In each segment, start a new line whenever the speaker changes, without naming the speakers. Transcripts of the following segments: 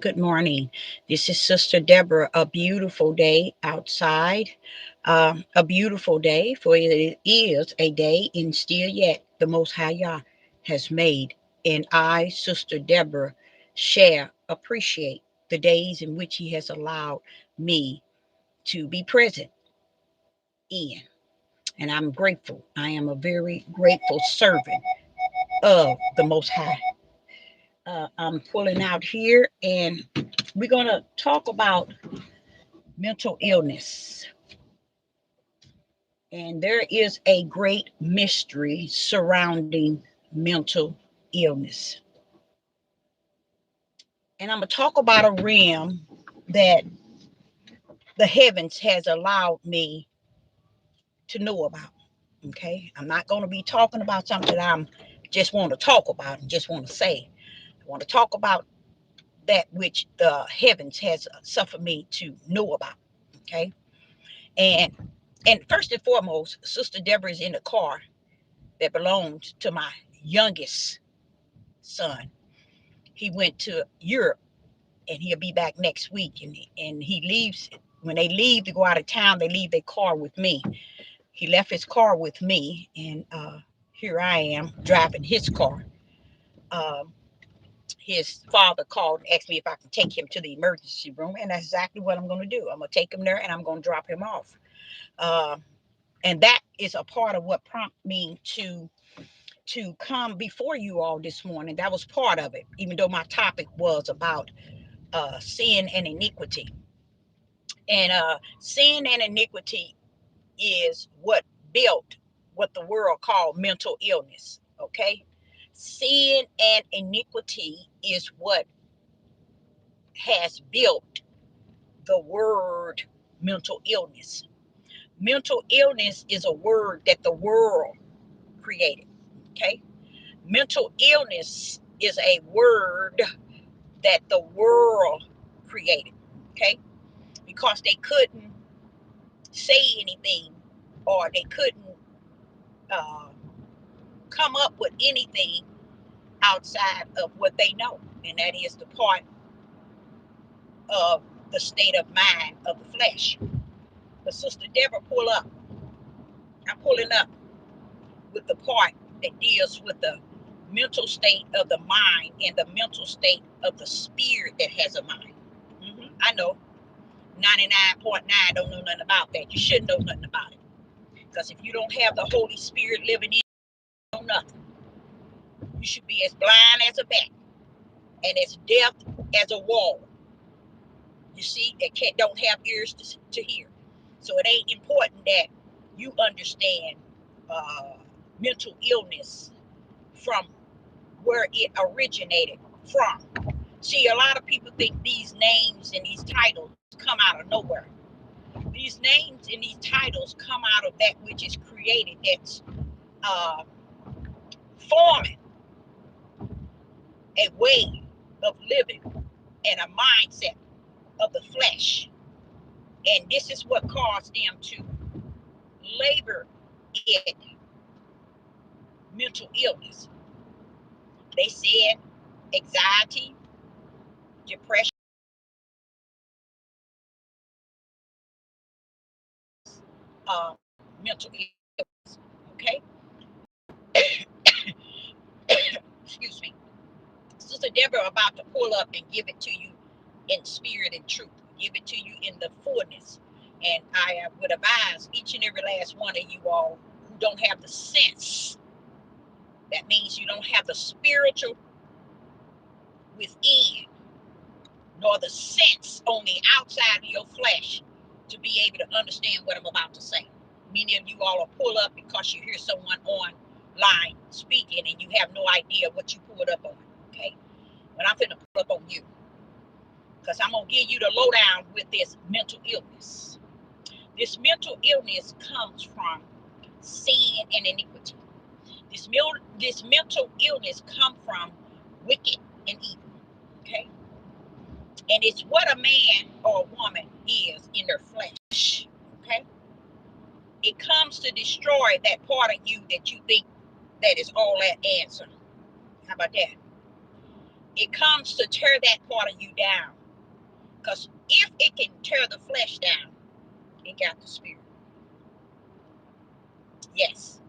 Good morning. This is Sister Deborah. A beautiful day outside. A beautiful day, for it is a day, and still yet the Most High Yah has made. And I, Sister Deborah, share, appreciate the days in which He has allowed me to be present in. And I'm grateful. I am a very grateful servant of the Most High. I'm pulling out here, and we're going to talk about mental illness. And there is a great mystery surrounding mental illness. And I'm going to talk about a realm that the heavens has allowed me to know about. Okay. I'm not going to be talking about something that I'm just want to talk about and just want to say. I want to talk about that which the heavens has suffered me to know about. Okay. And and first and foremost, Sister Deborah is in the car that belongs to my youngest son. He went to Europe and he'll be back next week. And he leaves, when they leave to go out of town, they leave their car with me. He left his car with me, and here I am driving his car. Um, his father called and asked me if I can take him to the emergency room, and that's exactly what I'm going to do. I'm going to take him there and I'm going to drop him off. Uh, and that is a part of what prompted me to come before you all this morning. That was part of it, even though my topic was about sin and iniquity. And sin and iniquity is what built what the world called mental illness. Okay. Sin and iniquity is what has built the word mental illness. Mental illness is a word that the world created. Okay. Mental illness is a word that the world created. Okay. Because they couldn't say anything, or they couldn't uh, come up with anything outside of what they know, and that is the part of the state of mind of the flesh. But Sister Deborah, pull up. I'm pulling up with the part that deals with the mental state of the mind and the mental state of the spirit that has a mind. I know 99.9 don't know nothing about that. You shouldn't know nothing about it. Because if you don't have the Holy Spirit living in you, you know nothing. You should be as blind as a bat and as deaf as a wall. You see, that don't have ears to hear. So it ain't important that you understand uh, mental illness from where it originated from. See, a lot of people think these names and these titles come out of nowhere. These names and these titles come out of that which is created, that's uh, forming a way of living and a mindset of the flesh. And this is what caused them to labor it mental illness. They said anxiety, depression, mental illness. Okay? Excuse me. Sister Deborah about to pull up and give it to you in spirit and truth. Give it to you in the fullness. And I would advise each and every last one of you all who don't have the sense. That means you don't have the spiritual within, nor the sense on the outside of your flesh to be able to understand what I'm about to say. Many of you all will pull up because you hear someone online speaking and you have no idea what you pulled up on. Okay? But I'm finna pull up on you because I'm gonna give you the lowdown with this mental illness. This mental illness comes from sin and iniquity. This mental illness comes from wicked and evil. Okay? And it's what a man or a woman is in their flesh. Okay? It comes to destroy that part of you that you think that is all that answer. How about that? It comes to tear that part of you down. Because if it can tear the flesh down, it got the spirit. Yes,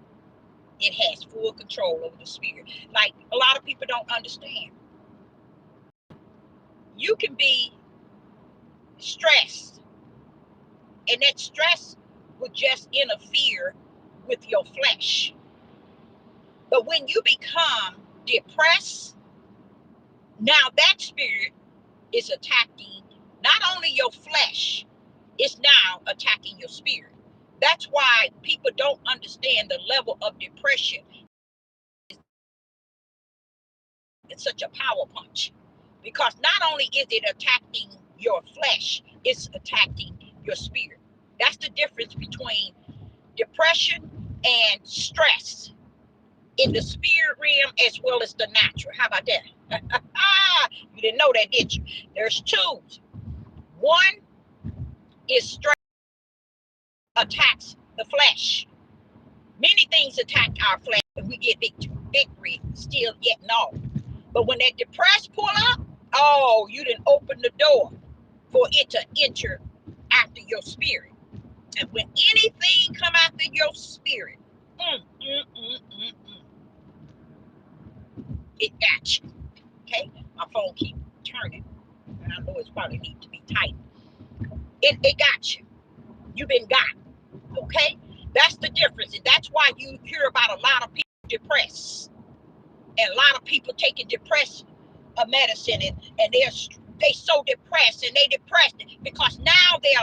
it has full control over the spirit. Like a lot of people don't understand. You can be stressed, and that stress will just interfere with your flesh. But when you become depressed, now that spirit is attacking not only your flesh, it's now attacking your spirit. That's why people don't understand the level of depression. It's such a power punch, because not only is it attacking your flesh, it's attacking your spirit. That's the difference between depression and stress in the spirit realm as well as the natural. How about that? You didn't know that, did you? There's two. One is stress attacks the flesh. Many things attack our flesh and we get victory still yet no. But when that depressed pull up, oh, you didn't open the door for it to enter after your spirit. And when anything come after your spirit, it got you. Okay, my phone keep turning, and I know it's probably need to be tight. It got you. You've been got. Okay, that's the difference, and that's why you hear about a lot of people depressed, and a lot of people taking depressed medicine, and they so depressed, and they depressed because now they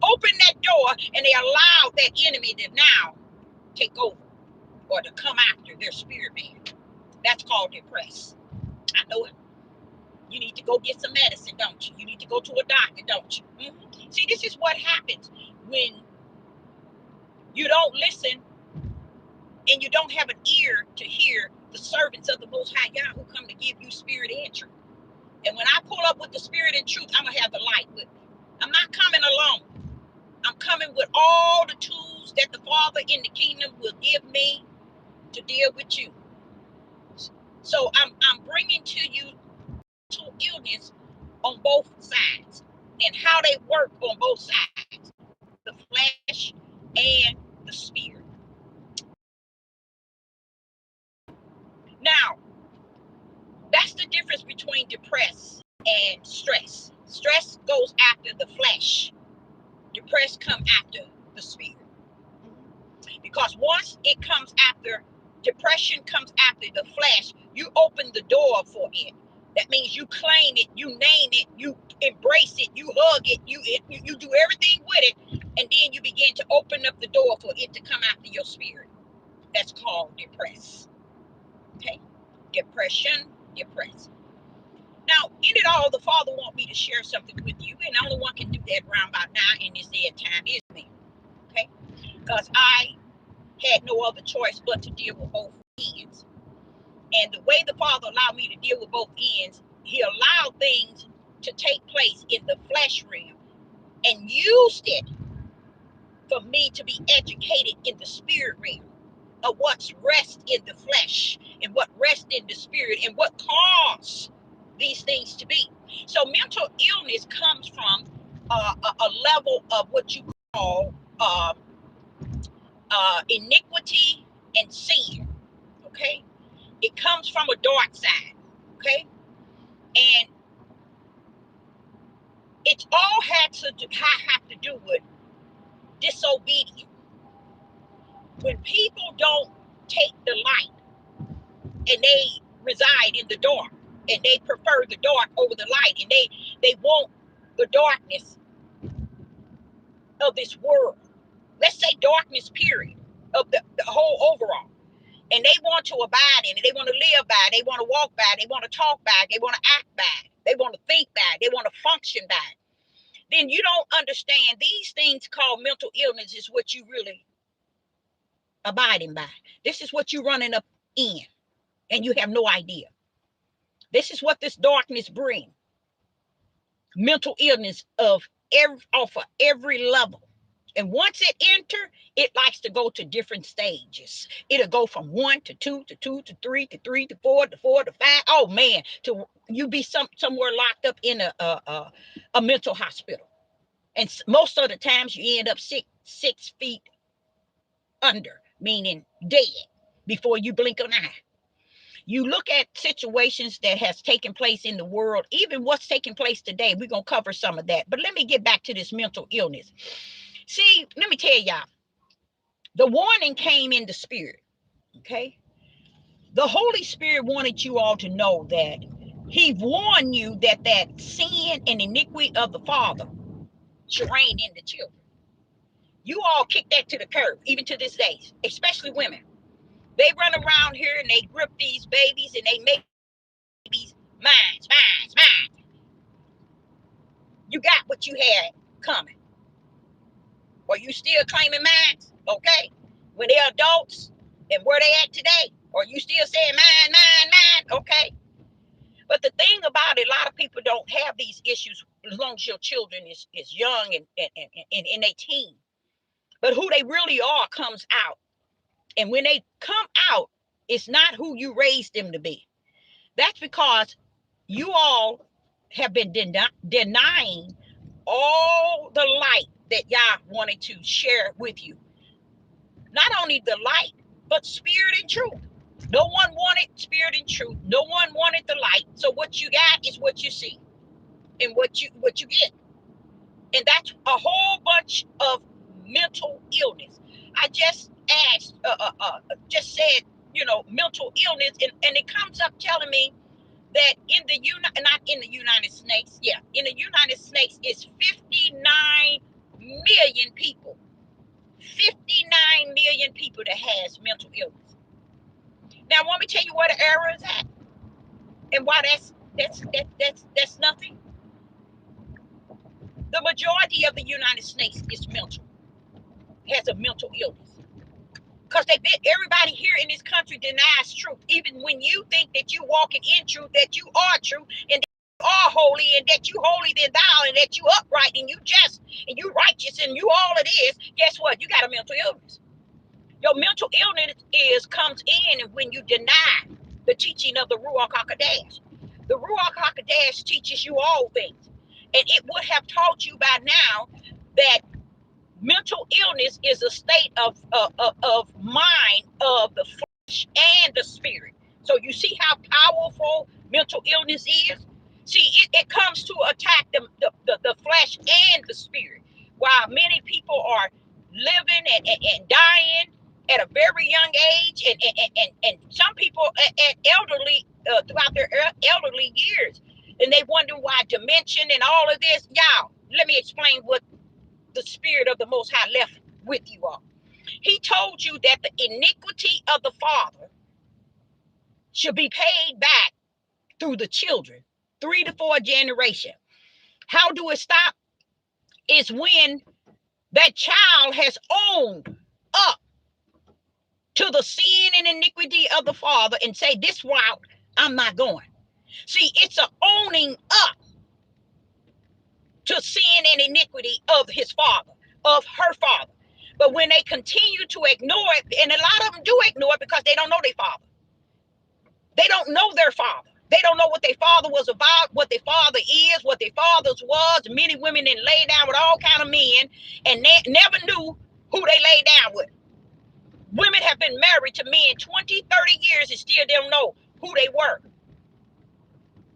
open that door and they allow that enemy to now take over or to come after their spirit man. That's called depressed. I know it. You need to go get some medicine, don't you? You need to go to a doctor, don't you? See, this is what happens when you don't listen and you don't have an ear to hear the servants of the Most High God who come to give you spirit and truth. And when I pull up with the spirit and truth, I'm going to have the light with me. I'm not coming alone. I'm coming with all the tools that the Father in the kingdom will give me to deal with you. So I'm bringing to you mental illness on both sides and how they work on both sides, the flesh and the spirit. Now, that's the difference between depressed and stress. Stress goes after the flesh. Depressed come after the spirit. Because once it comes after, depression comes after the flesh, you open the door for it. That means you claim it, you name it, you embrace it, you hug it, you do everything with it, and then you begin to open up the door for it to come after your spirit. That's called depressed. Okay? Depression, depressed. Now, in it all, the Father wants me to share something with you, and the only one can do that around about now in this dead time is me. Okay? Because I had no other choice but to deal with both ends. And the way the Father allowed me to deal with both ends, He allowed things to take place in the flesh realm and used it for me to be educated in the spirit realm of what's rest in the flesh and what rest in the spirit and what caused these things to be. So mental illness comes from a level of what you call iniquity and sin. Okay, it comes from a dark side. Okay, and it's all have to do with disobedience. When people don't take the light and they reside in the dark and they prefer the dark over the light and they want the darkness of this world. Let's say darkness period of the whole overall. And they want to abide in it. They want to live by it. They want to walk by it. They want to talk by it. They want to act by it. They want to think by it. They want to function by it. Then you don't understand these things called mental illness is what you really abiding by. This is what you're running up in, and you have no idea. This is what this darkness brings. Mental illness of every level. And once it enter, it likes to go to different stages. It'll go from 1 to 2 to 2 to 3 to 3 to 4 to 4 to 5. Oh man, to you be somewhere locked up in a mental hospital. And most of the times you end up 6 feet under, meaning dead before you blink an eye. You look at situations that has taken place in the world, even what's taking place today. We're going to cover some of that. But let me get back to this mental illness. See, let me tell y'all, the warning came in the spirit, okay? The Holy Spirit wanted you all to know that he warned you that that sin and iniquity of the father should reign in the children. You all kick that to the curb, even to this day, especially women. They run around here and they grip these babies and they make babies mine. You got what you had coming. Or you still claiming mine, okay? When they're adults and where they at today, or you still saying mine, okay? But the thing about it, a lot of people don't have these issues as long as your children is young and in their teen. But who they really are comes out. And when they come out, it's not who you raised them to be. That's because you all have been denying all the light that Yah wanted to share with you. Not only the light, but spirit and truth. No one wanted spirit and truth. No one wanted the light. So what you got is what you see and what you get. And that's a whole bunch of mental illness. I just just said, mental illness, and it comes up telling me that in the not in the United States, yeah, in the United States, it's 59 million people. 59 million people that has mental illness. Now, let me tell you where the error is at, and why that's nothing. The majority of the United States is mental, has a mental illness. Because everybody here in this country denies truth. Even when you think that you walking in truth, that you are true, and that you are holy, and that you holy than thou, and that you upright, and you just, and you righteous, and you all it is, guess what? You got a mental illness. Your mental illness comes in when you deny the teaching of the Ruach HaKodesh. The Ruach HaKodesh teaches you all things. And it would have taught you by now that mental illness is a state of mind of the flesh and the spirit. So you see how powerful mental illness is? See, it comes to attack the flesh and the spirit. While many people are living and dying at a very young age, and some people at elderly, throughout their elderly years, and they wonder why dementia and all of this. Y'all, let me explain what the spirit of the Most High left with you all. He told you that the iniquity of the father should be paid back through the children, 3 to 4 generation. How do it stop? Is when that child has owned up to the sin and iniquity of the father and say, this route, I'm not going. See, it's a owning up to sin and iniquity of his father, of her father. But when they continue to ignore it, and a lot of them do ignore it because they don't know their father. They don't know their father. They don't know what their father was about, what their father is, what their fathers was. Many women then lay down with all kind of men and they never knew who they lay down with. Women have been married to men 20, 30 years and still don't know who they were.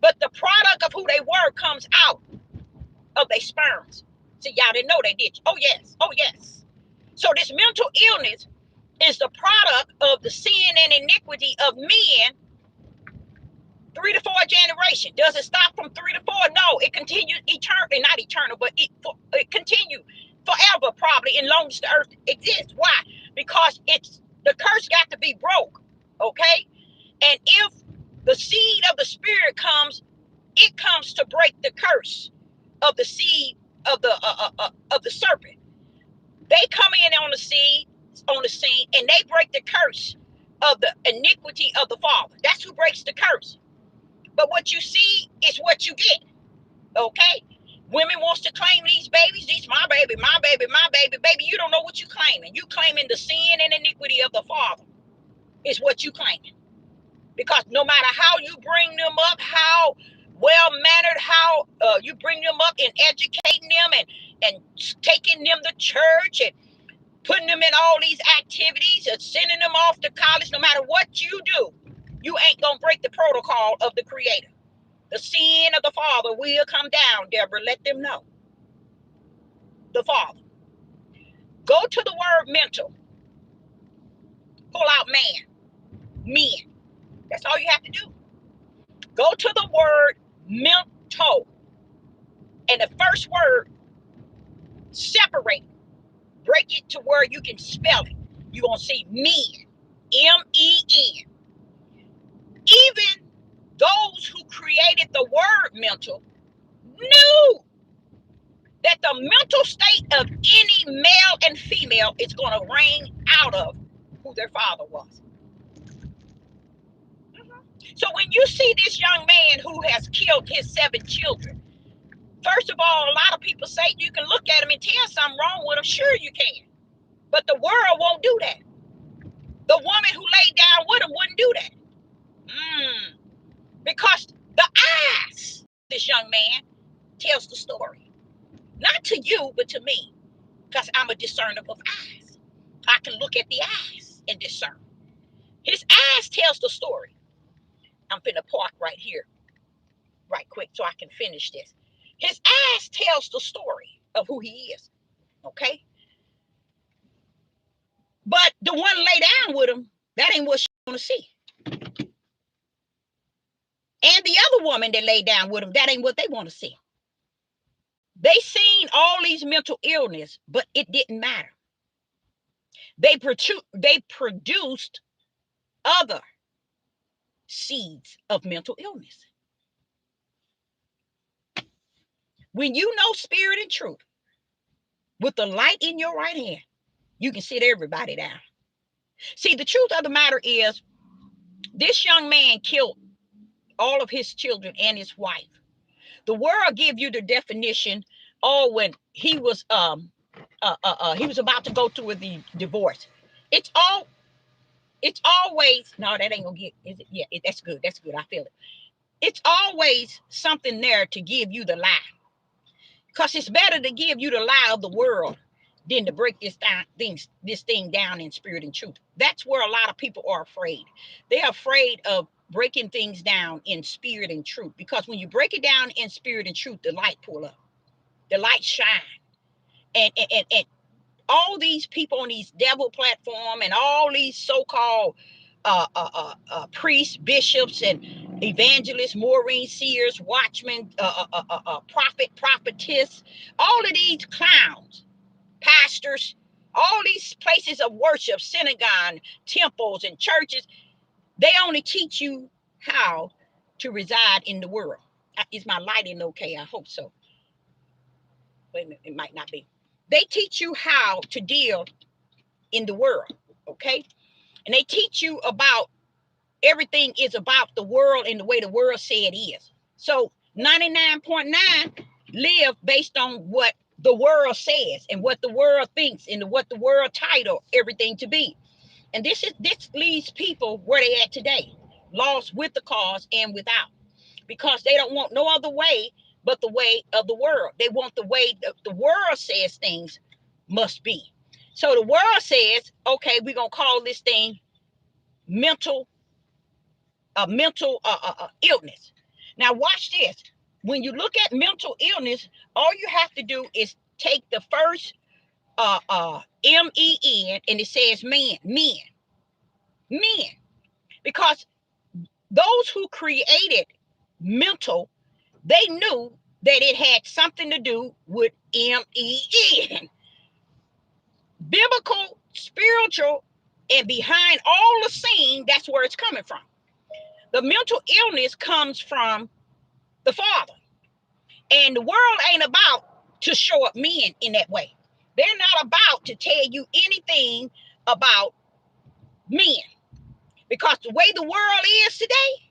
But the product of who they were comes out of their sperms. See, y'all didn't know they did. Oh, yes. Oh, yes. So this mental illness is the product of the sin and iniquity of men 3 to 4 generation. Does it stop from 3 to 4? No, it continues eternally, not eternal, but it continues forever, probably, as long as the earth exists. Why? Because the curse got to be broke, okay? And if the seed of the spirit comes, it comes to break the curse of the seed of the serpent. They come in on the scene, and they break the curse of the iniquity of the father. That's who breaks the curse. But what you see is what you get, okay? Women wants to claim these babies. These my baby, my baby, my baby. Baby, you don't know what you claiming. You claiming the sin and iniquity of the father is what you claiming. Because no matter how you bring them up, how well-mannered, how you bring them up and educating them and taking them to church and putting them in all these activities and sending them off to college, no matter what you do, you ain't going to break the protocol of the Creator. The sin of the Father will come down, Deborah. Let them know. The Father. Go to the word mental. Pull out man. Men. That's all you have to do. Go to the word mental. And the first word, separate. Break it to where you can spell it. You're going to see men. M-E-N. Even those who created the word mental knew that the mental state of any male and female is going to ring out of who their father was. So when you see this young man who has killed his 7 children, first of all, a lot of people say you can look at him and tell something wrong with him. Sure you can. But the world won't do that. The woman who laid down with him wouldn't do that. Because the eyes, this young man, tells the story. Not to you, but to me. Because I'm a discerner of eyes. I can look at the eyes and discern. His eyes tells the story. I'm finna park right here, right quick, so I can finish this. His eyes tells the story of who he is. Okay? But the one lay down with him, that ain't what she wanna see. And the other woman that laid down with him, that ain't what they want to see. They seen all these mental illness, but it didn't matter. They produced other seeds of mental illness. When you know spirit and truth, with the light in your right hand, you can sit everybody down. See, the truth of the matter is, this young man killed all of his children and his wife. The world give you the definition, when he was about to go through the divorce. It's always, no, that ain't gonna get, is it? Yeah, that's good. That's good. I feel it. It's always something there to give you the lie. Because it's better to give you the lie of the world than to break this thing down in spirit and truth. That's where a lot of people are afraid. They're afraid of breaking things down in spirit and truth. Because when you break it down in spirit and truth, the light pull up. The light shine. And all these people on these devil platform and all these so-called priests, bishops, and evangelists, Maureen seers, watchmen, prophet, prophetess, all of these clowns, pastors, all these places of worship, synagogue, temples, and churches, they only teach you how to reside in the world. Is my lighting okay? I hope so. Wait a minute, it might not be. They teach you how to deal in the world, okay? And they teach you about everything is about the world and the way the world say it is. So 99.9 live based on what the world says and what the world thinks and what the world title everything to be. And this leaves people where they at today, lost with the cause and without, because they don't want no other way but the way of the world. They want the way the world says things must be. So the world says, okay, we're gonna call this thing mental illness. Now watch this. When you look at mental illness, all you have to do is take the first MEN, and it says men, because those who created mental, they knew that it had something to do with MEN. Biblical, spiritual, and behind all the scene, that's where it's coming from. The mental illness comes from the Father. And the world ain't about to show up men in that way. They're not about to tell you anything about men. Because the way the world is today,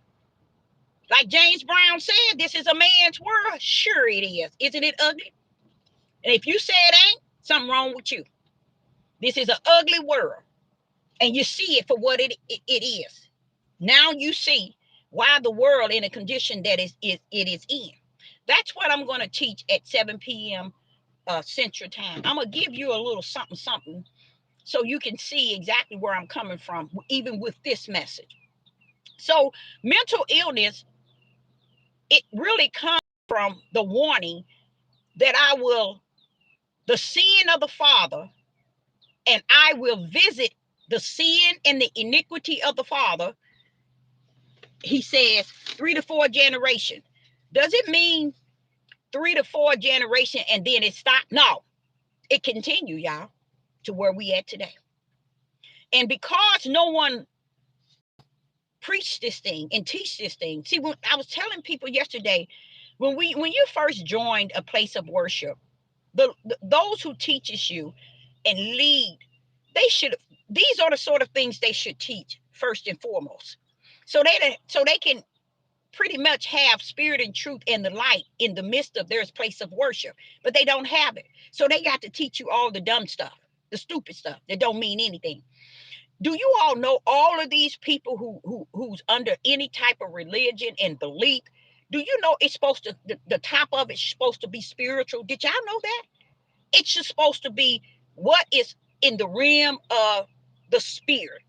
Like James Brown said, this is a man's world. Sure it is. Isn't it ugly? And if you say it ain't, something wrong with you. This is an ugly world. And you see it for what it is. Now you see why the world in a condition that it is in. That's what I'm going to teach at 7 p.m. Central Time. I'm going to give you a little something so you can see exactly where I'm coming from, even with this message. So mental illness, it really comes from the warning that the sin of the father, and I will visit the sin and the iniquity of the father. He says 3 to 4 generations. Does it mean 3 to 4 generations and then it stopped? No, it continue, y'all, to where we at today. And because no one preach this thing and teach this thing. See, when I was telling people yesterday, when you first joined a place of worship, those who teaches you and lead, these are the sort of things they should teach first and foremost, so they can pretty much have spirit and truth and the light in the midst of their place of worship. But they don't have it, so they got to teach you all the dumb stuff, the stupid stuff that don't mean anything. Do you all know all of these people who's under any type of religion and belief? Do you know it's supposed to, the top of it's supposed to be spiritual? Did y'all know that? It's just supposed to be what is in the realm of the spirit.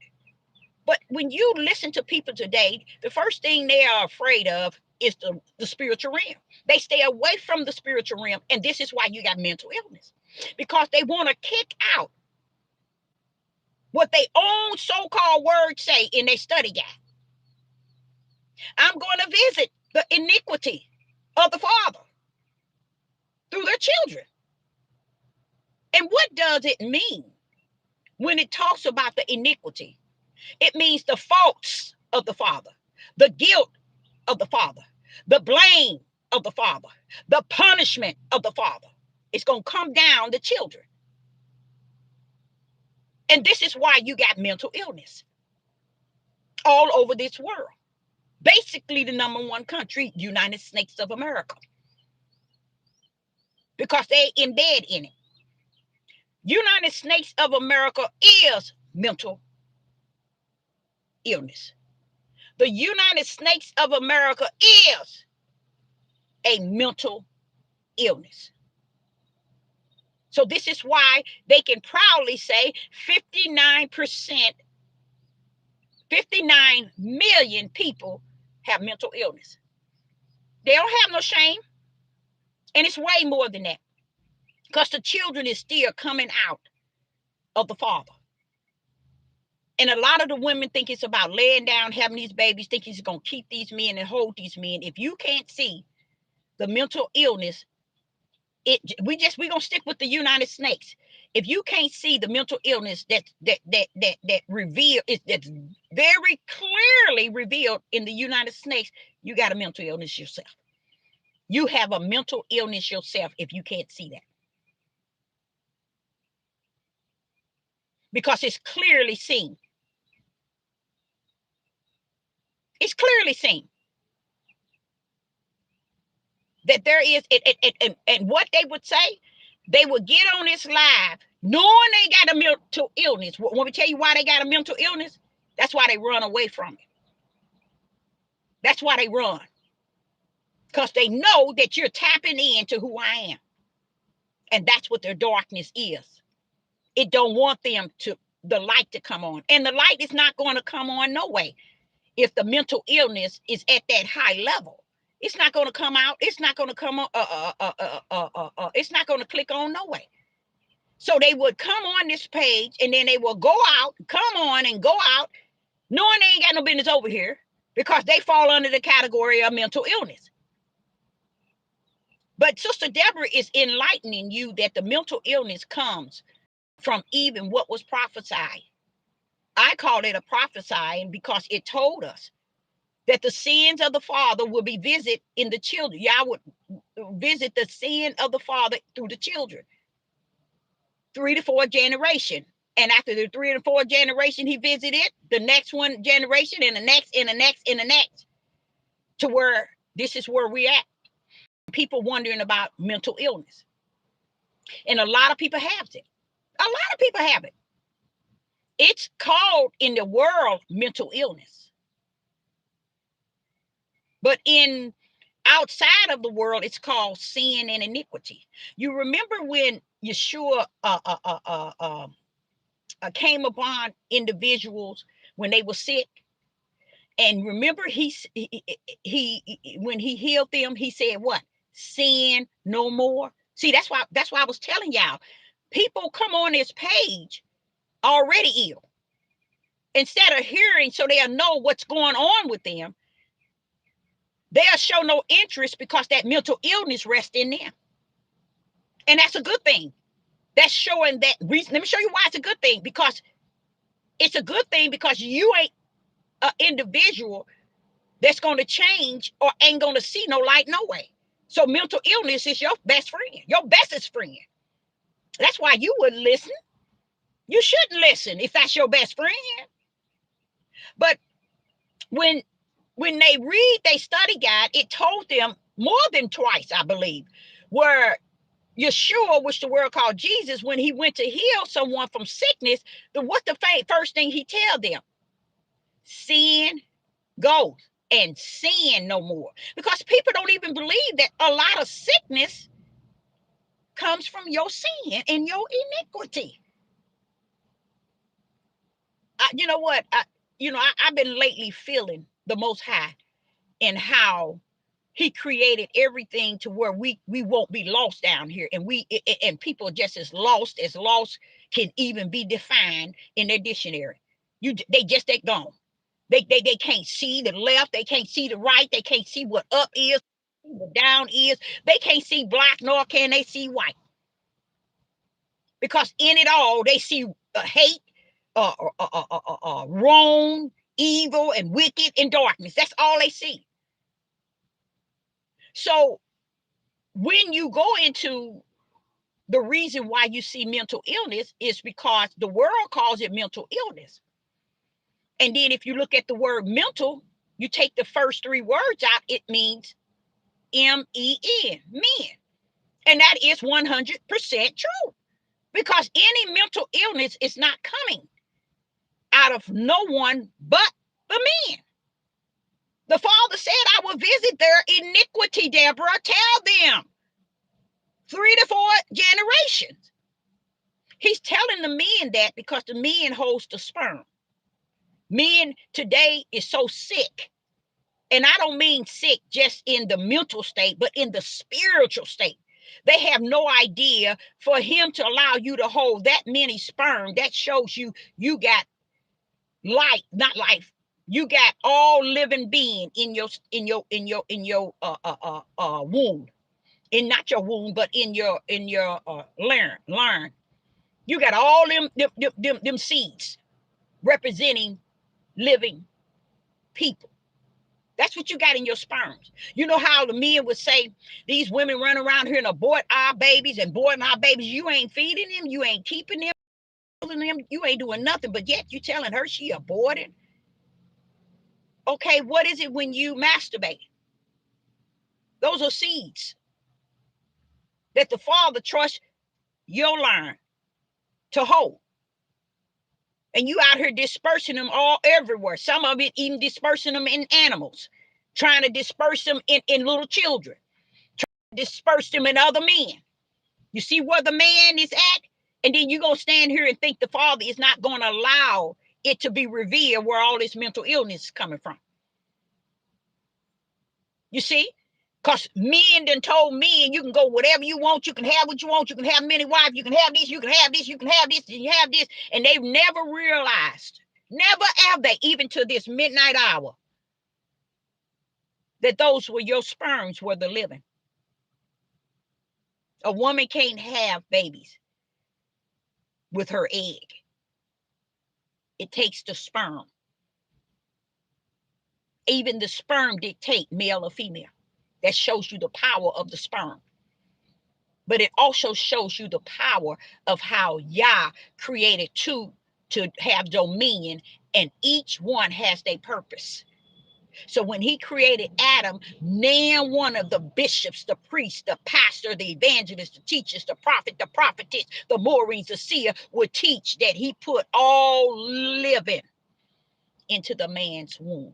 But when you listen to people today, the first thing they are afraid of is the spiritual realm. They stay away from the spiritual realm. And this is why you got mental illness, because they want to kick out what they own so-called words say in their study guide. I'm going to visit the iniquity of the father through their children. And what does it mean when it talks about the iniquity? It means the faults of the father, the guilt of the father, the blame of the father, the punishment of the father. It's going to come down to children. And this is why you got mental illness all over this world. Basically, the number one country, United States of America, because they embed in it. United States of America is mental illness. The United States of America is a mental illness. So this is why they can proudly say 59%, 59 million people have mental illness. They don't have no shame. And it's way more than that, because the children is still coming out of the father. And a lot of the women think it's about laying down, having these babies, think he's going to keep these men and hold these men. If you can't see the mental illness, we're going to stick with the United States. If you can't see the mental illness that's very clearly revealed in the United States, you got a mental illness yourself. You have a mental illness yourself if you can't see that. Because it's clearly seen. It's clearly seen that there is, and what they would say, they would get on this live knowing they got a mental illness. Want me to tell you why they got a mental illness? That's why they run away from it. That's why they run. Because they know that you're tapping into who I am. And that's what their darkness is. It don't want the light to come on. And the light is not going to come on no way. If the mental illness is at that high level, it's not going to come out. It's not going to come on. It's not going to click on no way. So they would come on this page and then they will go out, come on and go out, knowing they ain't got no business over here, because they fall under the category of mental illness. But Sister Deborah is enlightening you that the mental illness comes from even what was prophesied. I call it a prophesying because it told us that the sins of the father will be visited in the children. Y'all would visit the sin of the father through the children. 3 to 4 generation. And after the 3 to 4 generation, he visited the next one generation and the next and the next and the next. to where this is where we're at. People wondering about mental illness. And a lot of people have it. A lot of people have it. It's called in the world mental illness. But in outside of the world, it's called sin and iniquity. You remember when Yeshua came upon individuals when they were sick, and remember he when he healed them, he said what? Sin no more. See, that's why I was telling y'all, people come on this page already ill. Instead of hearing so they'll know what's going on with them, they'll show no interest because that mental illness rests in them. And that's a good thing. That's showing that reason. Let me show you why it's a good thing. Because it's a good thing because you ain't an individual that's going to change or ain't going to see no light no way. So mental illness is your best friend, your bestest friend. That's why you wouldn't listen. You shouldn't listen if that's your best friend. But when they read they study guide, it told them more than twice, I believe, where Yeshua, which the world called Jesus, when he went to heal someone from sickness, what's the first thing he tell them? Sin goes and sin no more. Because people don't even believe that a lot of sickness comes from your sin and your iniquity. You know what? I've been lately feeling the Most High and how he created everything to where we won't be lost down here, and people just as lost can even be defined in their dictionary. They just they gone. They can't see the left, they can't see the right, they can't see what up is, what down is. They can't see black, nor can they see white. Because in it all, they see hate, wrong, evil, and wicked, and darkness. That's all they see. So when you go into the reason why you see mental illness is because the world calls it mental illness. And then if you look at the word mental, you take the first three words out, it means M-E-N, men. And that is 100% true. Because any mental illness is not coming out of no one but the men. The Father said, I will visit their iniquity, Deborah. Tell them. 3 to 4 generations. He's telling the men that because the men holds the sperm. Men today is so sick. And I don't mean sick just in the mental state, but in the spiritual state. They have no idea for him to allow you to hold that many sperm. That shows you got life, not life. You got all living being in your womb. In not your womb, but in your learn. You got all them seeds representing living people. That's what you got in your sperms. You know how the men would say, these women run around here and abort our babies and aborting our babies. You ain't feeding them. You ain't keeping them. You ain't doing nothing. But yet you telling her she aborted. Okay, what is it when you masturbate? Those are seeds that the Father trusts your line to hold. And you out here dispersing them all everywhere. Some of it even dispersing them in animals, trying to disperse them in little children, trying to disperse them in other men. You see where the man is at? And then you're going to stand here and think the Father is not going to allow it to be revealed where all this mental illness is coming from. You see? Because men done told men you can go whatever you want, you can have what you want, you can have many wives, you can have this, you can have this, you can have this, and you have this. And they've never realized, never have they, even to this midnight hour, that those were your sperms were the living. A woman can't have babies with her egg. It takes the sperm. Even the sperm dictate male or female. That shows you the power of the sperm. But it also shows you the power of how Yah created two to have dominion, and each one has their purpose. So when he created Adam, now one of the bishops, the priest, the pastor, the evangelist, the teachers, the prophet, the prophetess, the Maureen, the seer would teach that he put all living into the man's womb.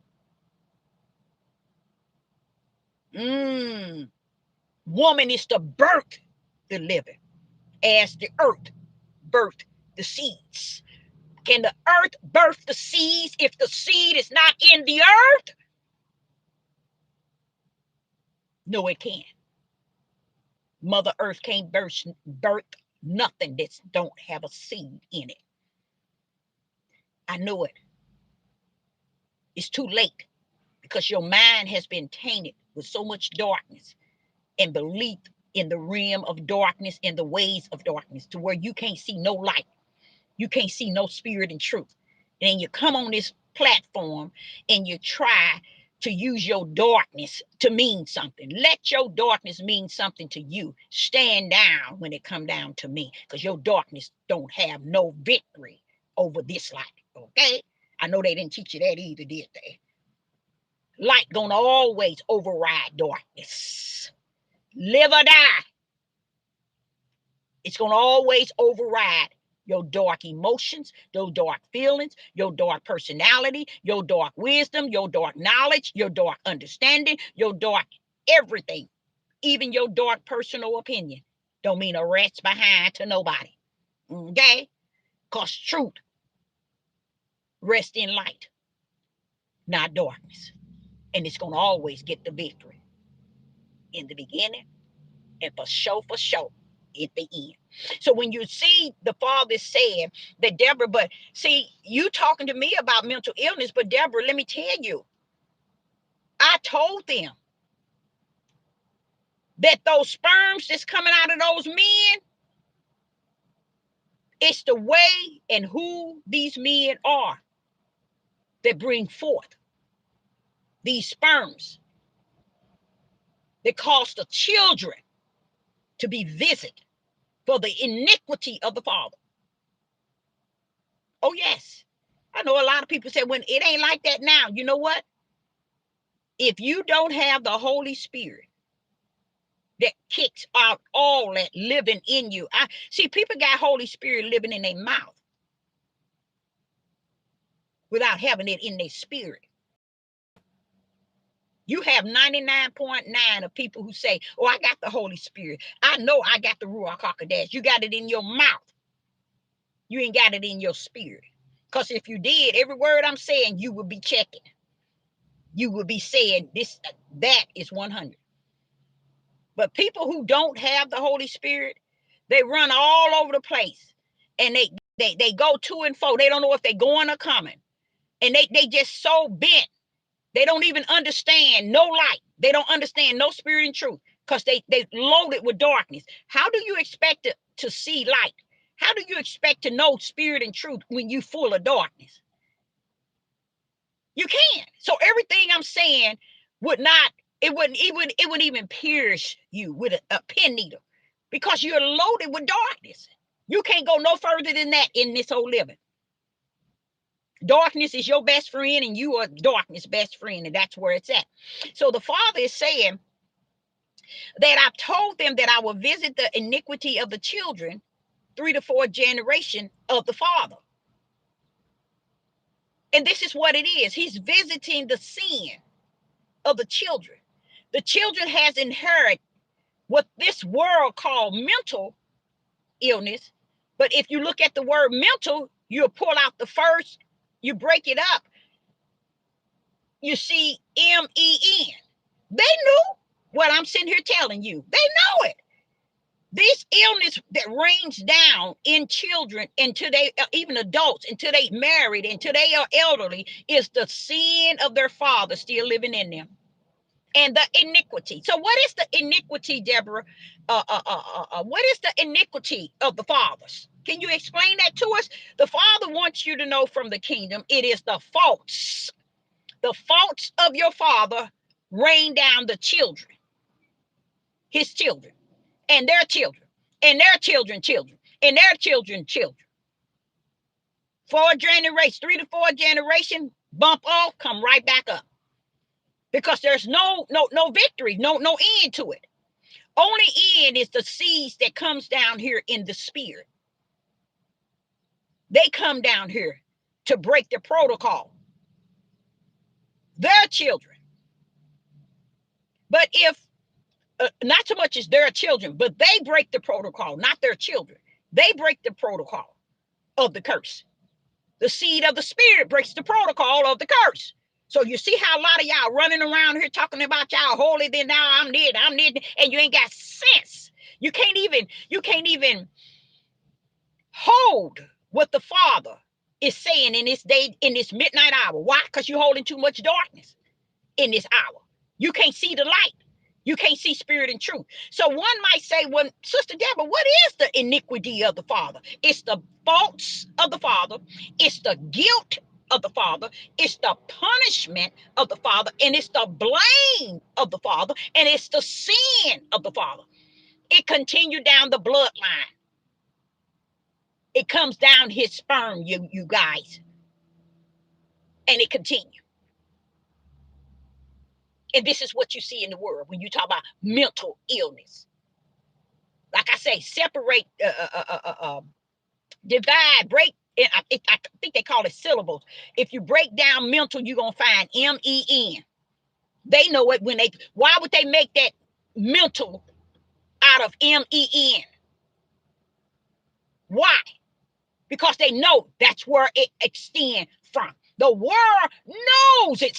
Woman is to birth the living as the earth birthed the seeds. Can the earth birth the seeds if the seed is not in the earth? No, it can't. Mother Earth can't birth nothing that don't have a seed in it. I know it. It's too late because your mind has been tainted with so much darkness and belief in the realm of darkness and the ways of darkness to where you can't see no light. You can't see no spirit and truth. And you come on this platform and you try to use your darkness to mean something. Let your darkness mean something to you. Stand down when it come down to me, because your darkness don't have no victory over this light. Okay? I know they didn't teach you that either, did they? Light gonna always override darkness. Live or die. It's gonna always override your dark emotions, your dark feelings, your dark personality, your dark wisdom, your dark knowledge, your dark understanding, your dark everything, even your dark personal opinion. Don't mean a rat's behind to nobody. Okay? Because truth rests in light, not darkness. And it's going to always get the victory in the beginning and for sure at the end. So when you see the Father said that Deborah, but see, you talking to me about mental illness, but Deborah, let me tell you, I told them that those sperms that's coming out of those men, it's the way and who these men are that bring forth these sperms that cause the children to be visited for the iniquity of the father. Oh, yes. I know a lot of people say, when it ain't like that now. You know what? If you don't have the Holy Spirit that kicks out all that living in you. I see people got Holy Spirit living in their mouth without having it in their spirit. You have 99.9 of people who say, oh, I got the Holy Spirit. I know I got the Ruach HaKodesh. You got it in your mouth. You ain't got it in your spirit. Because if you did, every word I'm saying, you would be checking. You would be saying this, that is 100. But people who don't have the Holy Spirit, they run all over the place. And they go to and fro. They don't know if they're going or coming. And they just so bent. They don't even understand no light. They don't understand no spirit and truth because they loaded with darkness. How do you expect to see light? How do you expect to know spirit and truth when you full of darkness? You can't. So everything I'm saying would not, it wouldn't even pierce you with a pen needle because you're loaded with darkness. You can't go no further than that in this whole living. Darkness is your best friend and you are darkness best friend, and that's where it's at. So the Father is saying that I've told them that I will visit the iniquity of the children 3 to 4 generation of the father. And this is what it is. He's visiting the sin of the children. The children has inherited what this world called mental illness. But if you look at the word mental, you'll pull out the first, you break it up, you see MEN. They knew what I'm sitting here telling you. They know it. This illness that rains down in children until they, even adults, until they married, until they are elderly, is the sin of their father still living in them. And the iniquity. So what is the iniquity, Deborah? What is the iniquity of the fathers? Can you explain that to us? The Father wants you to know from the kingdom, it is the faults. The faults of your father rain down the children, his children, and their children, and their children, children, and their children, children. 4 generations, 3 to 4 generation, bump off, come right back up. because there's no victory, no end to it. Only end is the seeds that comes down here in the spirit. They come down here to break the protocol. Their children. But if not so much as their children, but they break the protocol, not their children. They break the protocol of the curse. The seed of the spirit breaks the protocol of the curse. So you see how a lot of y'all running around here talking about y'all holy, then now I'm near, and you ain't got sense. You can't even hold what the Father is saying in this day, in this midnight hour. Why? Because you're holding too much darkness in this hour. You can't see the light. You can't see spirit and truth. So one might say, well, Sister Deborah, what is the iniquity of the Father? It's the faults of the Father. It's the guilt of the Father. It's the punishment of the Father. And it's the blame of the Father. And it's the sin of the Father. It continued down the bloodline. It comes down his sperm, you guys. And it continues. And this is what you see in the world when you talk about mental illness. Like I say, separate, divide, break. I think they call it syllables. If you break down mental, you're going to find MEN. They know it when they, why would they make that mental out of MEN? Why? Because they know that's where it extends from. The world knows it.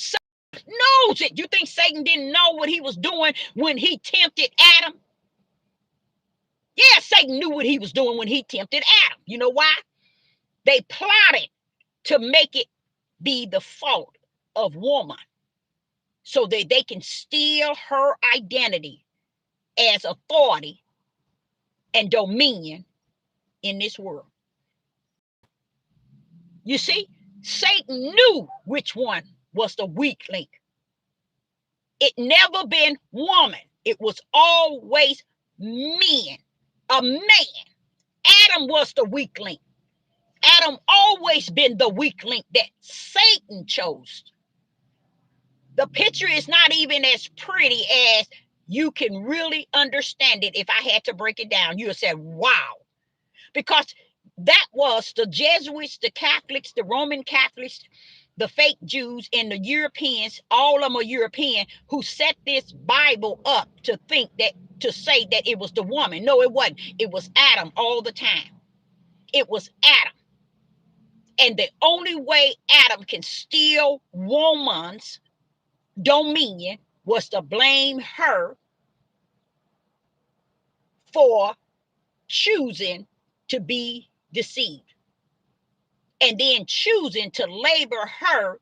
Knows it. You think Satan didn't know what he was doing when he tempted Adam? Yeah, Satan knew what he was doing when he tempted Adam. You know why? They plotted to make it be the fault of woman so that they can steal her identity as authority and dominion in this world. You see, Satan knew which one was the weak link. It never been woman. It was always men, a man. Adam was the weak link. Adam always been the weak link that Satan chose. The picture is not even as pretty as you can really understand it. If I had to break it down, you would say, wow. Because that was the Jesuits, the Catholics, the Roman Catholics, the fake Jews, and the Europeans, all of them are European, who set this Bible up to think that, to say that it was the woman. No, it wasn't. It was Adam all the time. It was Adam. And the only way Adam can steal woman's dominion was to blame her for choosing to be deceived. And then choosing to labor her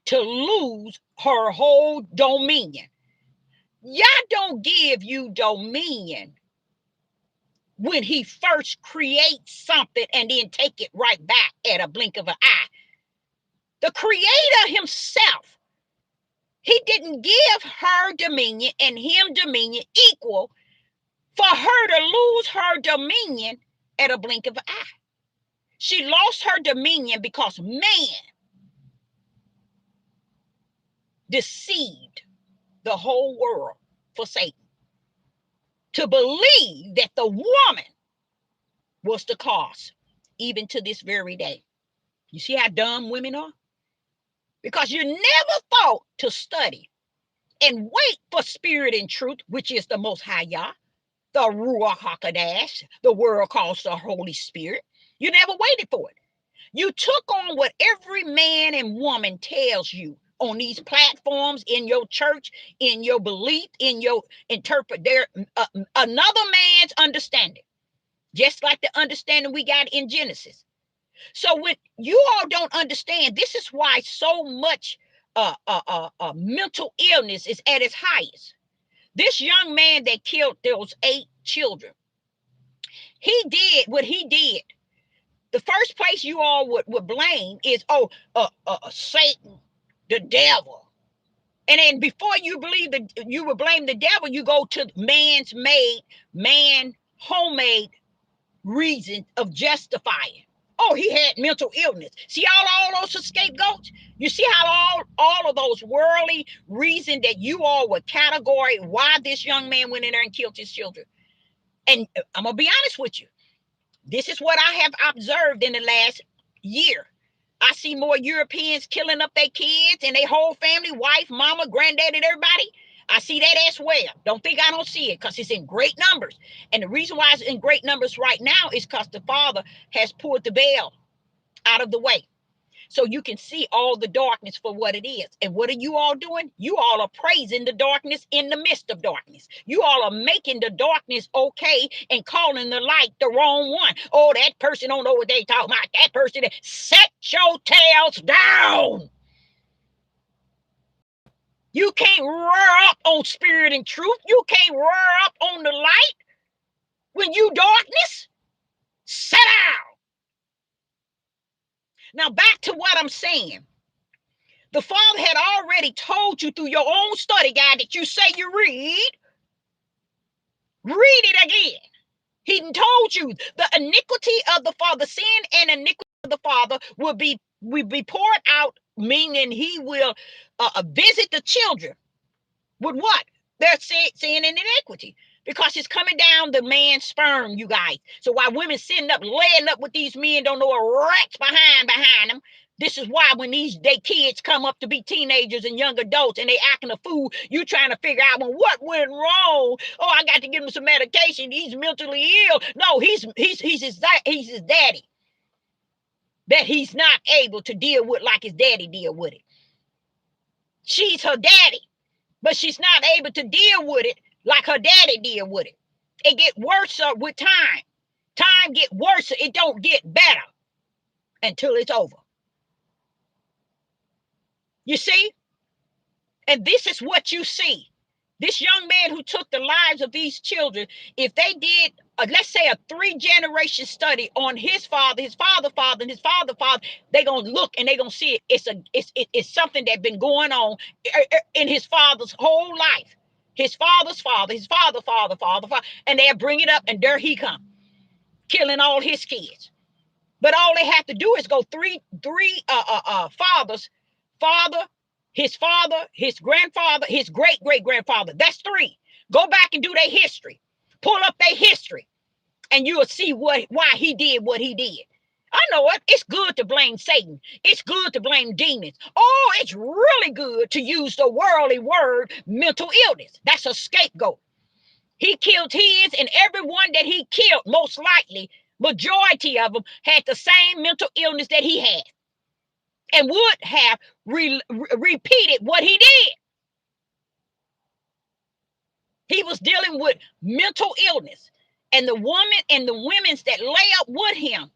to lose her whole dominion. Yah don't give you dominion when he first creates something and then take it right back at a blink of an eye. The creator himself, he didn't give her dominion and him dominion equal for her to lose her dominion at a blink of an eye. She lost her dominion because man deceived the whole world for Satan to believe that the woman was the cause, even to this very day. You see how dumb women are? Because you never thought to study and wait for spirit and truth, which is the Most High Yah, the Ruach HaKodesh, the world calls the Holy Spirit. You never waited for it. You took on what every man and woman tells you on these platforms, in your church, in your belief, in your interpret their another man's understanding, just like the understanding we got in Genesis. So when you all don't understand, this is why so much mental illness is at its highest. This young man that killed those 8 children, he did what he did. The first place you all would blame is, Satan, the devil. And then before you believe that you would blame the devil, you go to homemade reason of justifying. Oh, he had mental illness. See all those scapegoats? You see how all of those worldly reason that you all were category why this young man went in there and killed his children. And I'm going to be honest with you. This is what I have observed in the last year. I see more Europeans killing up their kids and their whole family, wife, mama, granddaddy, and everybody. I see that as well. Don't think I don't see it, because it's in great numbers. And the reason why it's in great numbers right now is because the Father has pulled the veil out of the way. So you can see all the darkness for what it is. And what are you all doing? You all are praising the darkness in the midst of darkness. You all are making the darkness okay and calling the light the wrong one. Oh, that person don't know what they talking about. That person, set your tails down. You can't roar up on spirit and truth. You can't roar up on the light when you darkness. Sit down. Now back to what I'm saying. The Father had already told you through your own study guide that you say you read. Read it again. He told you the iniquity of the father, sin and iniquity of the father will be poured out, meaning he will visit the children with what? Their sin and iniquity. Because it's coming down the man's sperm, you guys. So while women sitting up, laying up with these men, don't know a rat's behind them. This is why when they kids come up to be teenagers and young adults and they acting a fool, you trying to figure out, well, what went wrong? Oh, I got to give him some medication. He's mentally ill. No, he's his daddy that he's not able to deal with like his daddy deal with it. She's her daddy, but she's not able to deal with it like her daddy deal with it. It get worse with time. Time get worse. It don't get better until it's over. You see? And this is what you see. This young man who took the lives of these children, if they did, let's say a 3-generation study on his father, and his father, they're going to look and they're going to see it. It's something that's been going on in his father's whole life. His father's father, and they'll bring it up, and there he come, killing all his kids. But all they have to do is go three fathers, his father, his grandfather, his great-great-grandfather. That's 3. Go back and do their history. Pull up their history, and you will see why he did what he did. I know it. It's good to blame Satan. It's good to blame demons. Oh, it's really good to use the worldly word mental illness. That's a scapegoat. He killed his, and everyone that he killed, most likely, majority of them had the same mental illness that he had and would have repeated what he did. He was dealing with mental illness, and the woman and the women that lay up with him,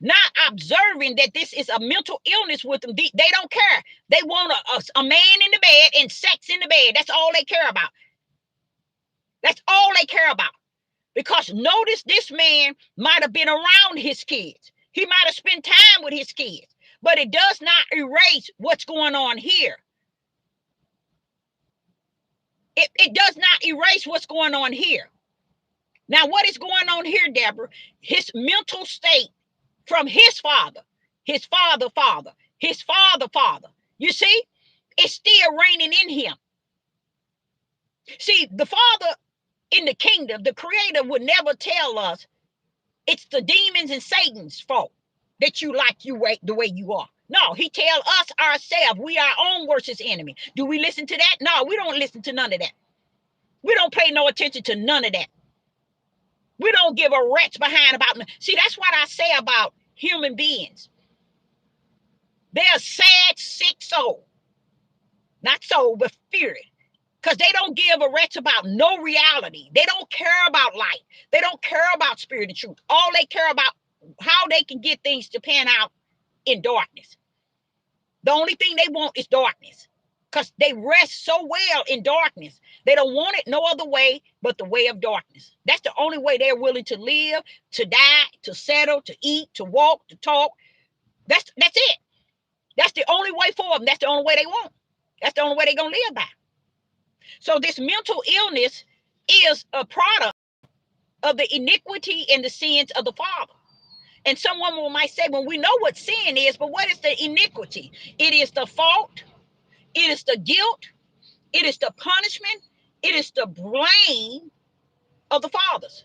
not observing that this is a mental illness with them, they don't care. They want a man in the bed and sex in the bed. That's all they care about. That's all they care about. Because notice, this man might have been around his kids. He might have spent time with his kids, but it does not erase what's going on here. It does not erase what's going on here. Now, what is going on here, Deborah? His mental state from his father, his father, his father. You see, it's still reigning in him. See, the Father in the kingdom, the Creator, would never tell us it's the demons and Satan's fault that you like the way you are. No, he tell us ourselves, we are our own worst enemy. Do we listen to that? No, we don't listen to none of that. We don't pay no attention to none of that. We don't give a rat's behind about. See, that's what I say about human beings. They're a sad, sick soul. Not soul, but spirit. Because they don't give a rat's about no reality. They don't care about light. They don't care about spirit and truth. All they care about how they can get things to pan out in darkness. The only thing they want is darkness. Because they rest so well in darkness. They don't want it no other way but the way of darkness. That's the only way they're willing to live, to die, to settle, to eat, to walk, to talk. That's it. That's the only way for them. That's the only way they want. That's the only way they're going to live by. So this mental illness is a product of the iniquity and the sins of the father. And some woman might say, well, we know what sin is, but what is the iniquity? It is the fault. It is the guilt. It is the punishment. It is the blame of the fathers.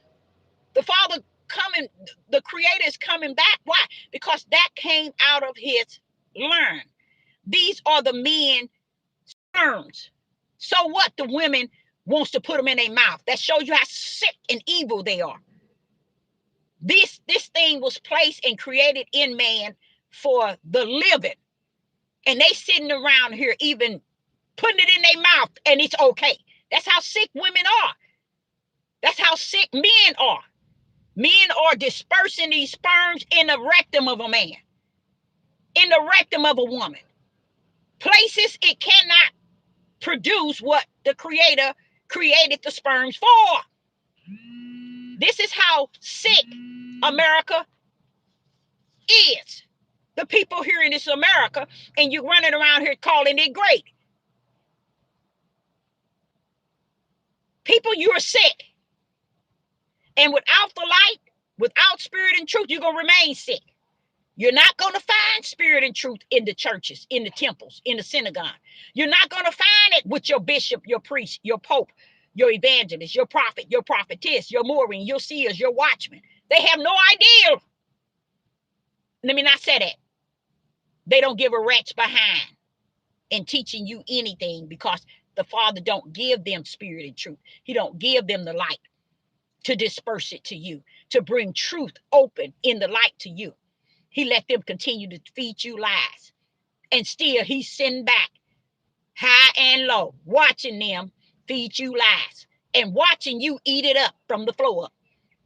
The father coming, the creator is coming back. Why? Because that came out of his learn. These are the men sperms. So what? The women wants to put them in their mouth. That shows you how sick and evil they are. This thing was placed and created in man for the living. And they sitting around here even putting it in their mouth and it's okay. That's how sick women are. That's how sick men are. Men are dispersing these sperms in the rectum of a man, in the rectum of a woman. Places it cannot produce what the creator created the sperms for. This is how sick America is. The people here in this America, and you're running around here calling it great. People, you're sick. And without the light, without spirit and truth, you're going to remain sick. You're not going to find spirit and truth in the churches, in the temples, in the synagogue. You're not going to find it with your bishop, your priest, your pope, your evangelist, your prophet, your prophetess, your Maureen, your seers, your watchmen. They have no idea. Let me not say that. They don't give a rat's behind in teaching you anything because the Father don't give them spirit and truth. He don't give them the light to disperse it to you, to bring truth open in the light to you. He let them continue to feed you lies. And still he's sitting back high and low, watching them feed you lies and watching you eat it up from the floor up.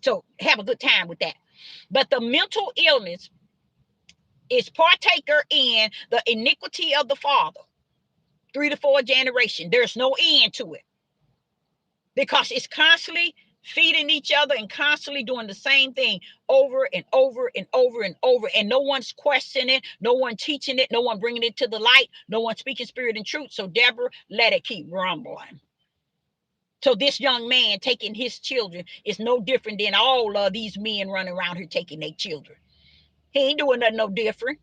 So have a good time with that. But the mental illness is partaker in the iniquity of the father, 3 to 4 generation. There's no end to it because it's constantly feeding each other and constantly doing the same thing over and over and over and over, and no one's questioning it, no one teaching it, no one bringing it to the light, no one speaking spirit and truth. So Deborah, let it keep rumbling. So this young man taking his children is no different than all of these men running around here taking their children. He ain't doing nothing no different.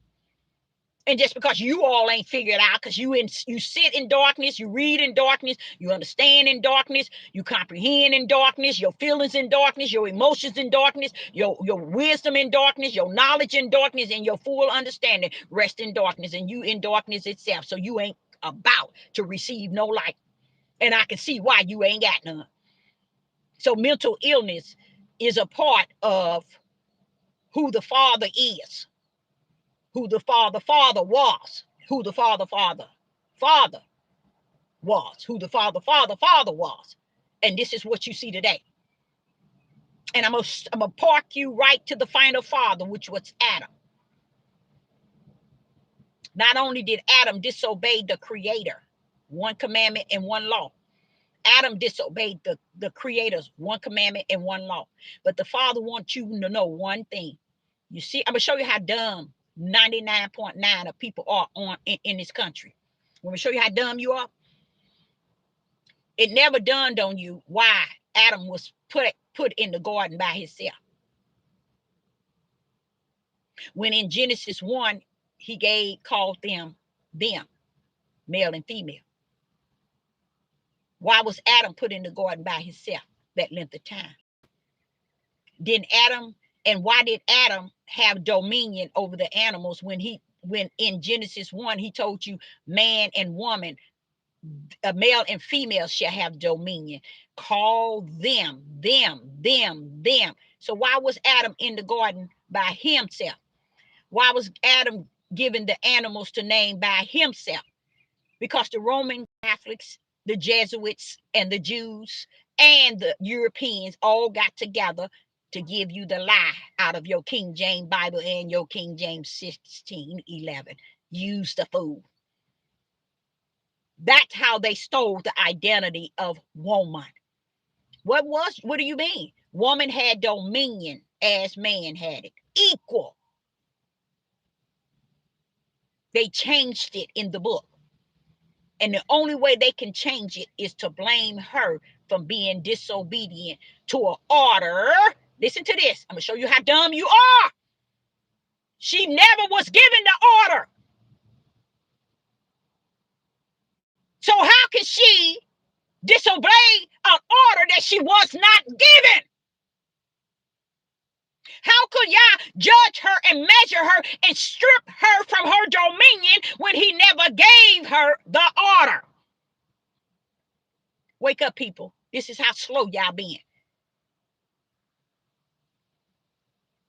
And just because you all ain't figured out, because you sit in darkness, you read in darkness, you understand in darkness, you comprehend in darkness, your feelings in darkness, your emotions in darkness, your wisdom in darkness, your knowledge in darkness, and your full understanding rest in darkness, and you in darkness itself. So you ain't about to receive no light. And I can see why you ain't got none. So mental illness is a part of who the Father is, who the Father was, who the Father was, who the Father was. And this is what you see today. And I'm gonna park you right to the final father, which was Adam. Not only did Adam disobey the creator, one commandment and one law. Adam disobeyed the creator's one commandment and one law. But the Father wants you to know one thing. You see, I'm gonna show you how dumb 99.9 of people are in this country. I'm gonna show you how dumb you are. It never dawned on you why Adam was put in the garden by himself. When in Genesis 1, he called them, male and female. Why was Adam put in the garden by himself that length of time? Why did Adam have dominion over the animals when in Genesis 1 he told you man and woman, a male and female shall have dominion. Call them. So why was Adam in the garden by himself? Why was Adam given the animals to name by himself? Because the Roman Catholics, the Jesuits, and the Jews, and the Europeans all got together to give you the lie out of your King James Bible and your King James 16:11. Use the fool. That's how they stole the identity of woman. What do you mean? Woman had dominion as man had it. Equal. They changed it in the book. And the only way they can change it is to blame her from being disobedient to an order. Listen to this. I'm going to show you how dumb you are. She never was given the order. So how can she disobey an order that she was not given? How could Yah judge her and measure her and strip her from her dominion when he never gave her the order? Wake up, people. This is how slow y'all been.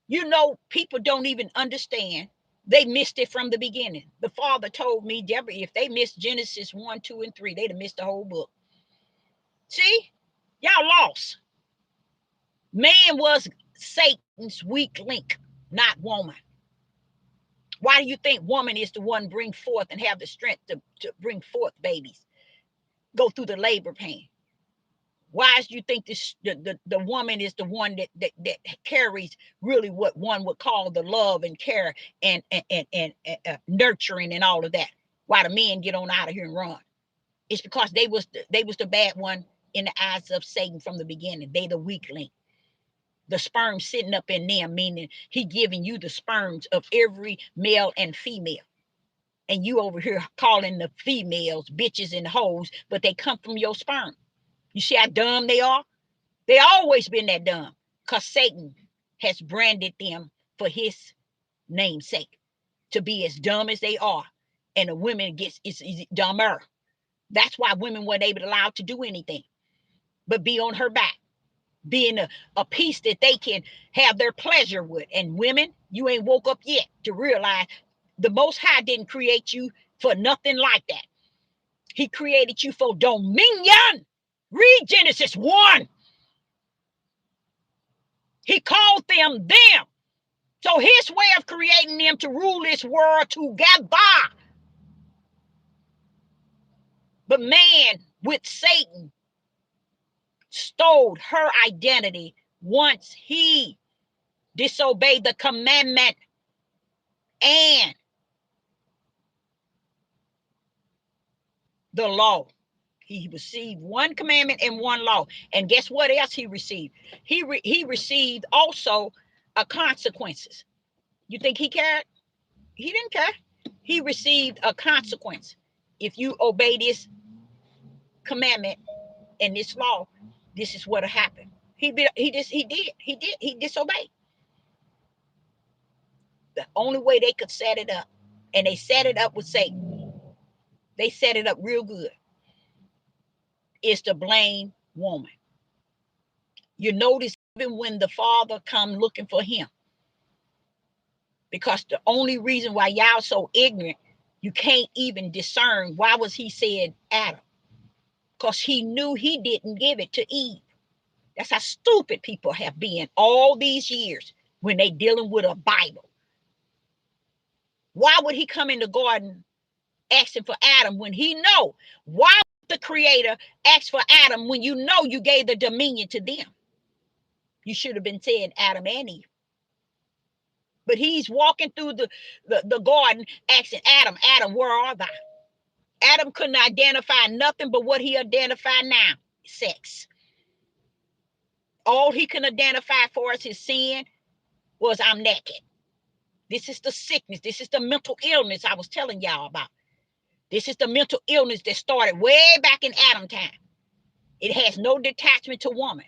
You know, people don't even understand. They missed it from the beginning. The Father told me, Deborah, if they missed Genesis 1, 2, and 3, they'd have missed the whole book. See? Y'all lost. Man was Satan's weak link, not woman. Why do you think woman is the one bring forth and have the strength to bring forth babies? Go through the labor pain. Why do you think the woman is the one that carries really what one would call the love and care and nurturing and all of that? Why the men get on out of here and run? It's because they was the bad one in the eyes of Satan from the beginning. They the weak link. The sperm sitting up in them, meaning he giving you the sperms of every male and female. And you over here calling the females bitches and hoes, but they come from your sperm. You see how dumb they are? They always been that dumb because Satan has branded them for his namesake to be as dumb as they are. And the women is dumber. That's why women weren't able to allow to do anything but be on her back, being a piece that they can have their pleasure with. And women, you ain't woke up yet to realize the Most High didn't create you for nothing like that. He created you for dominion. Read Genesis 1. He called them. So his way of creating them to rule this world together. But man with Satan stole her identity once he disobeyed the commandment and the law. He received one commandment and one law. And guess what else he received? He received also a consequences. You think he cared? He didn't care. He received a consequence. If you obey this commandment and this law, this is what'll happen. He disobeyed. The only way they could set it up, and they set it up with Satan. They set it up real good. Is to blame woman. You notice even when the father come looking for him, because the only reason why y'all so ignorant, you can't even discern why was he saying Adam, because he knew he didn't give it to Eve. That's how stupid people have been all these years when they dealing with a Bible. Why would he come in the garden asking for Adam when he know? Why would the creator ask for Adam when you know you gave the dominion to them? You should have been saying Adam and Eve. But he's walking through the garden asking Adam, Adam, where are thou? Adam couldn't identify nothing but what he identified now, sex. All he can identify for us his sin was I'm naked. This is the sickness. This is the mental illness I was telling y'all about. This is the mental illness that started way back in Adam time. It has no detachment to woman.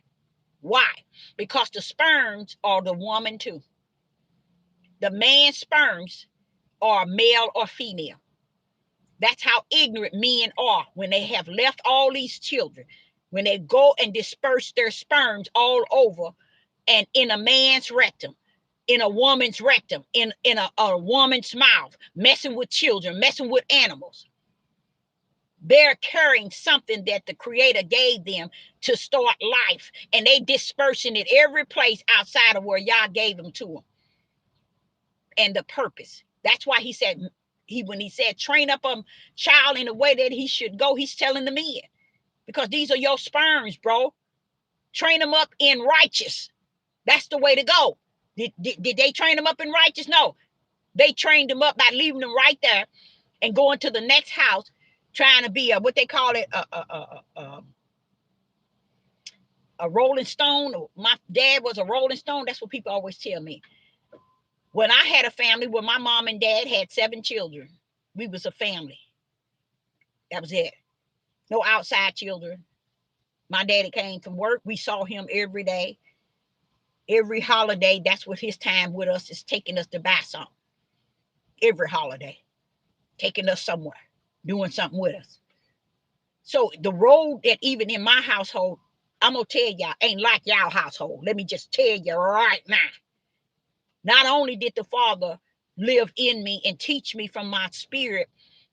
Why? Because the sperms are the woman too. The man's sperms are male or female. That's how ignorant men are when they have left all these children. When they go and disperse their sperms all over and in a man's rectum, in a woman's rectum, in a woman's mouth, messing with children, messing with animals. They're carrying something that the creator gave them to start life, and they dispersing it every place outside of where y'all gave them to them. And the purpose. That's why he said, when he said train up a child in the way that he should go, he's telling the men, because these are your sperms, bro. Train them up in righteous. That's the way to go. Did they train them up in righteous? No. They trained them up by leaving them right there and going to the next house, trying to be what they call it, a rolling stone. My dad was a rolling stone. That's what people always tell me. When I had a family where my mom and dad had 7 children, we was a family. That was it. No outside children. My daddy came from work. We saw him every day, every holiday. That's what his time with us is, taking us to buy something. Every holiday, taking us somewhere, doing something with us. So the road that even in my household, I'm gonna tell y'all, ain't like y'all household. Let me just tell you right now. Not only did the Father live in me and teach me from my spirit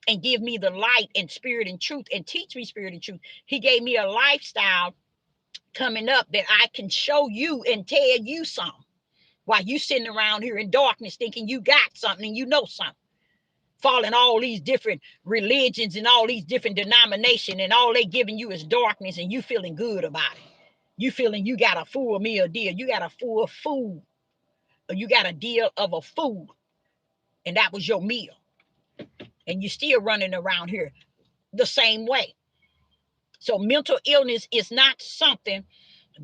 and give me the light and spirit and truth and teach me spirit and truth, he gave me a lifestyle coming up that I can show you and tell you something while you sitting around here in darkness thinking you got something and you know something. Following all these different religions and all these different denominations, and all they giving you is darkness, and you feeling good about it. You feeling you got a full meal deal. You got a full food. Or you got a deal of a food, and that was your meal. And you still running around here the same way. So mental illness is not something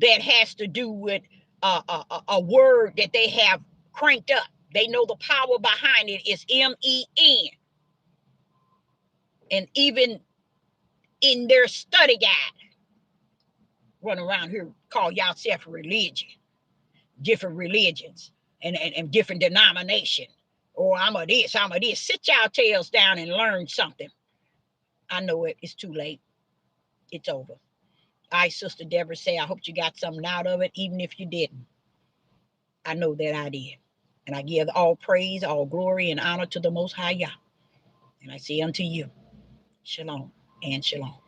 that has to do with a word that they have cranked up. They know the power behind it is MEN. And even in their study guide, run around here, call y'all self religion, different religions and different denomination. Or I'm a this, I'm a this. Sit y'all tails down and learn something. I know it's too late. It's over. I, Sister Deborah, say I hope you got something out of it, even if you didn't. I know that I did. And I give all praise, all glory, and honor to the Most High Yah. And I say unto you, shalom and shalom.